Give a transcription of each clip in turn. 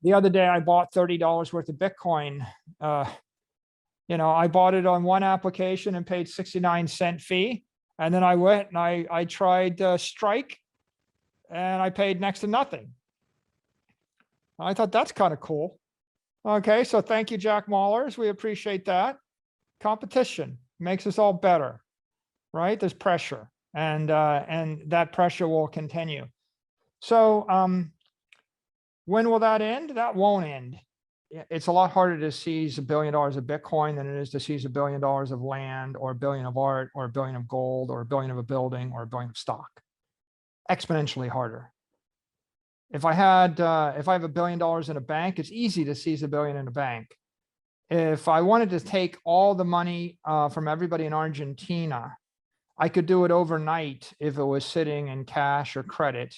The other day, I bought $30 worth of Bitcoin. I bought it on one application and paid 69-cent fee. And then I went and I tried Strike and I paid next to nothing. I thought that's kind of cool. Okay, so thank you, Jack Mahlers. We appreciate that. Competition makes us all better, right? There's pressure, and that pressure will continue. So when will that end? That won't end. It's a lot harder to seize $1 billion of Bitcoin than it is to seize $1 billion of land, or $1 billion of art, or $1 billion of gold, or $1 billion of a building, or $1 billion of stock. Exponentially harder. If I have $1 billion in a bank, it's easy to seize $1 billion in a bank. If I wanted to take all the money from everybody in Argentina, I could do it overnight if it was sitting in cash or credit.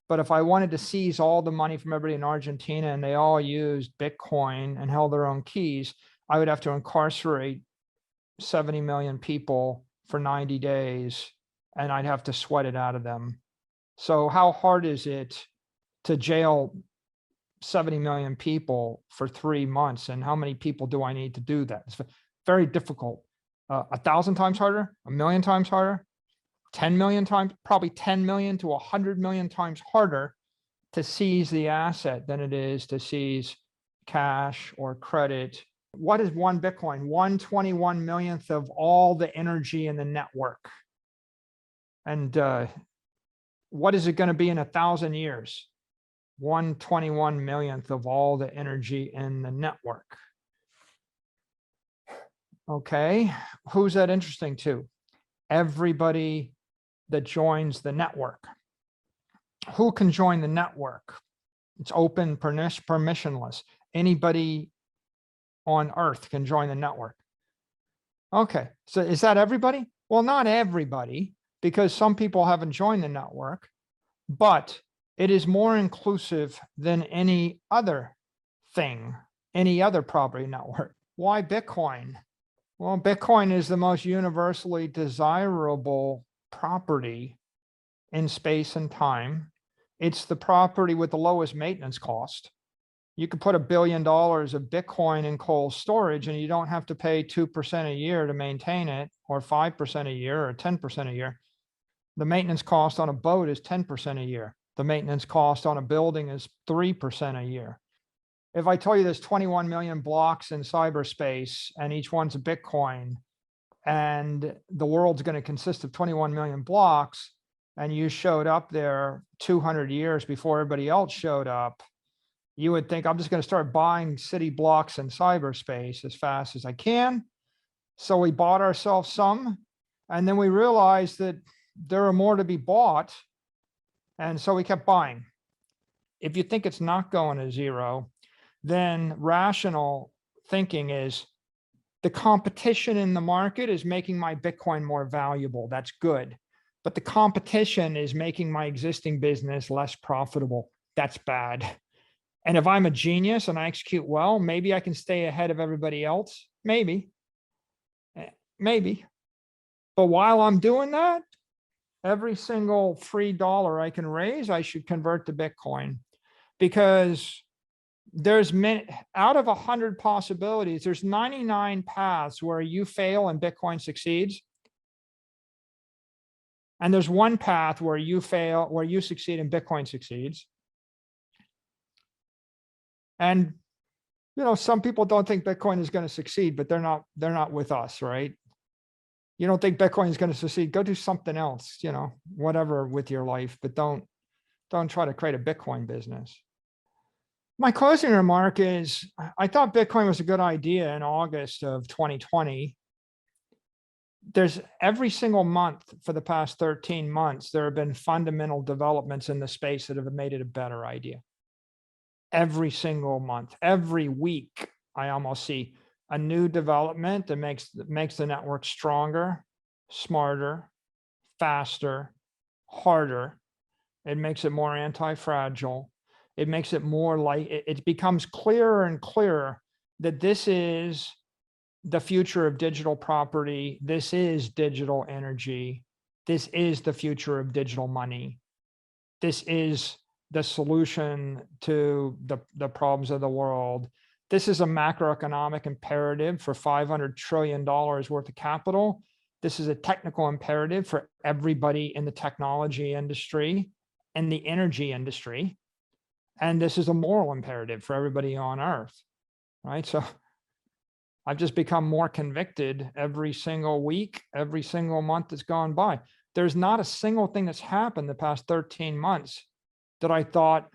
But if I wanted to seize all the money from everybody in Argentina and they all used Bitcoin and held their own keys, I would have to incarcerate 70 million people for 90 days, and I'd have to sweat it out of them. So how hard is it to jail 70 million people for 3 months? And how many people do I need to do that? It's very difficult. 1,000 times harder, 1,000,000 times harder, 10 million times, probably 10 million to 100 million times harder to seize the asset than it is to seize cash or credit. What is one Bitcoin? 1/21 millionth of all the energy in the network. And what is it going to be in 1,000 years? 1/21 millionth of all the energy in the network. Okay, who's that interesting to? Everybody that joins the network. Who can join the network? It's open, permissionless. Anybody on Earth can join the network. Okay, so is that everybody? Well, not everybody, because some people haven't joined the network, but it is more inclusive than any other thing, any other property network. Why Bitcoin? Well, Bitcoin is the most universally desirable property in space and time. It's the property with the lowest maintenance cost. You could put $1 billion of Bitcoin in cold storage and you don't have to pay 2% a year to maintain it, or 5% a year, or 10% a year. The maintenance cost on a boat is 10% a year. The maintenance cost on a building is 3% a year. If I tell you there's 21 million blocks in cyberspace and each one's a Bitcoin, and the world's going to consist of 21 million blocks, and you showed up there 200 years before everybody else showed up, you would think, I'm just going to start buying city blocks in cyberspace as fast as I can. So we bought ourselves some, and then we realized that there are more to be bought. And so we kept buying. If you think it's not going to zero, then rational thinking is the competition in the market is making my Bitcoin more valuable. That's good. But the competition is making my existing business less profitable. That's bad. And if I'm a genius and I execute well, maybe I can stay ahead of everybody else. Maybe. But while I'm doing that, every single free dollar I can raise, I should convert to Bitcoin, because there's out of 100 possibilities, there's 99 paths where you fail and Bitcoin succeeds. And there's one path where you fail, where you succeed and Bitcoin succeeds. And, some people don't think Bitcoin is going to succeed, but they're not with us, right? You don't think Bitcoin is going to succeed, go do something else, whatever with your life, but don't try to create a Bitcoin business. My closing remark is, I thought Bitcoin was a good idea in August of 2020. There's every single month for the past 13 months, there have been fundamental developments in the space that have made it a better idea. Every single month, every week, I almost see a new development that makes the network stronger, smarter, faster, harder. It makes it more anti-fragile. It makes it more like, it becomes clearer and clearer that this is the future of digital property. This is digital energy. This is the future of digital money. This is the solution to the problems of the world. This is a macroeconomic imperative for $500 trillion worth of capital. This is a technical imperative for everybody in the technology industry and the energy industry. And this is a moral imperative for everybody on Earth, right? So I've just become more convicted every single week, every single month that's gone by. There's not a single thing that's happened the past 13 months that I thought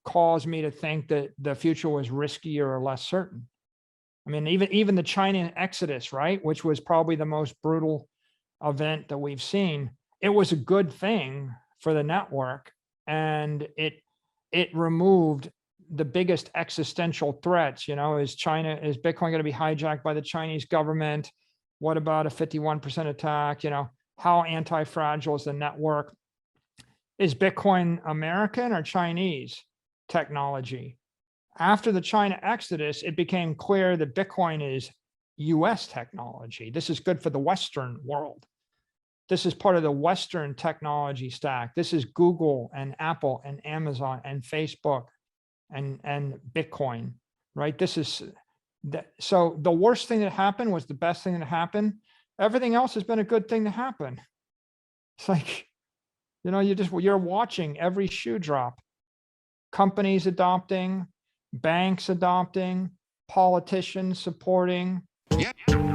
caused me to think that the future was riskier or less certain. I mean, even the China exodus, right, which was probably the most brutal event that we've seen, it was a good thing for the network, and it removed the biggest existential threats. You know, is Bitcoin going to be hijacked by the Chinese government? What about a 51% attack? You know, how anti-fragile is the network? Is Bitcoin American or Chinese technology? After the China exodus, it became clear that Bitcoin is US technology. This is good for the Western world. This is part of the Western technology stack. This is Google and Apple and Amazon and Facebook and Bitcoin, right? This is so the worst thing that happened was the best thing that happened. Everything else has been a good thing to happen. It's like, you know, you're watching every shoe drop. Companies adopting, banks adopting, politicians supporting. Yep.